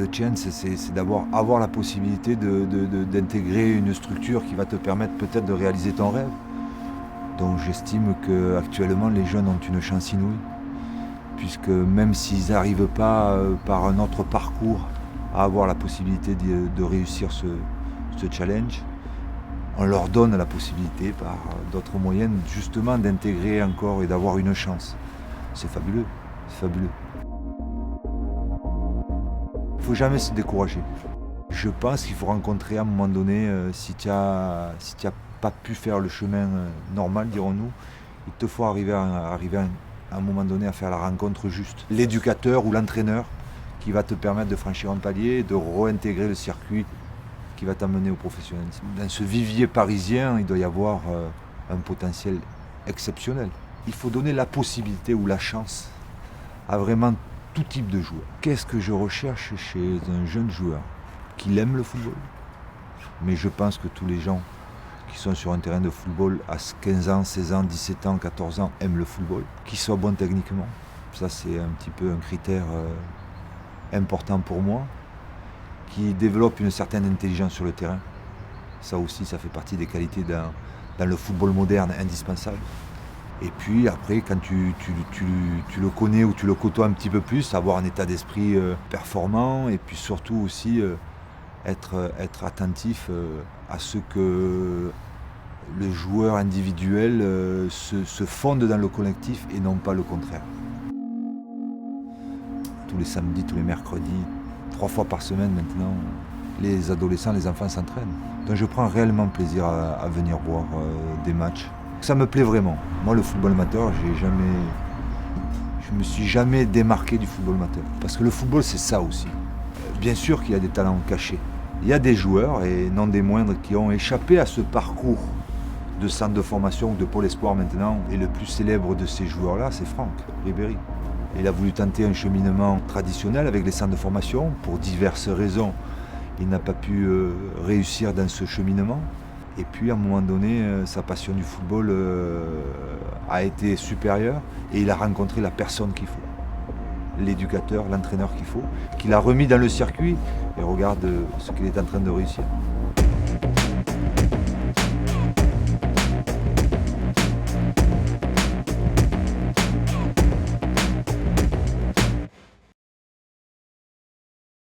de chance, c'est avoir la possibilité d'intégrer une structure qui va te permettre peut-être de réaliser ton rêve. Donc j'estime qu'actuellement les jeunes ont une chance inouïe, puisque même s'ils n'arrivent pas par un autre parcours à avoir la possibilité de réussir ce challenge, on leur donne la possibilité par d'autres moyens justement d'intégrer encore et d'avoir une chance. C'est fabuleux, c'est fabuleux. Il ne faut jamais se décourager. Je pense qu'il faut rencontrer à un moment donné, si tu n'as pas pu faire le chemin normal, dirons-nous, il te faut arriver à un moment donné à faire la rencontre juste. L'éducateur ou l'entraîneur qui va te permettre de franchir un palier, de réintégrer le circuit qui va t'amener au professionnalisme. Dans ce vivier parisien, il doit y avoir un potentiel exceptionnel. Il faut donner la possibilité ou la chance à vraiment tout type de joueur. Qu'est-ce que je recherche chez un jeune joueur? Qu'il aime le football. Mais je pense que tous les gens qui sont sur un terrain de football à 15 ans, 16 ans, 17 ans, 14 ans aiment le football. Qu'ils soient bons techniquement. Ça, c'est un petit peu un critère important pour moi. Qui développe une certaine intelligence sur le terrain. Ça aussi, ça fait partie des qualités dans le football moderne indispensables. Et puis après, quand tu le connais ou tu le côtoies un petit peu plus, avoir un état d'esprit performant et puis surtout aussi être attentif à ce que le joueur individuel se fonde dans le collectif et non pas le contraire. Tous les samedis, tous les mercredis, 3 fois par semaine maintenant, les adolescents, les enfants s'entraînent. Donc je prends réellement plaisir à venir voir des matchs. Ça me plaît vraiment. Moi, le football amateur, je me suis jamais démarqué du football amateur. Parce que le football, c'est ça aussi. Bien sûr qu'il y a des talents cachés. Il y a des joueurs, et non des moindres, qui ont échappé à ce parcours de centre de formation ou de pôle espoir maintenant. Et le plus célèbre de ces joueurs-là, c'est Franck Ribéry. Il a voulu tenter un cheminement traditionnel avec les centres de formation. Pour diverses raisons, il n'a pas pu réussir dans ce cheminement. Et puis à un moment donné, sa passion du football a été supérieure et il a rencontré la personne qu'il faut. L'éducateur, l'entraîneur qu'il faut, qu'il a remis dans le circuit et regarde ce qu'il est en train de réussir.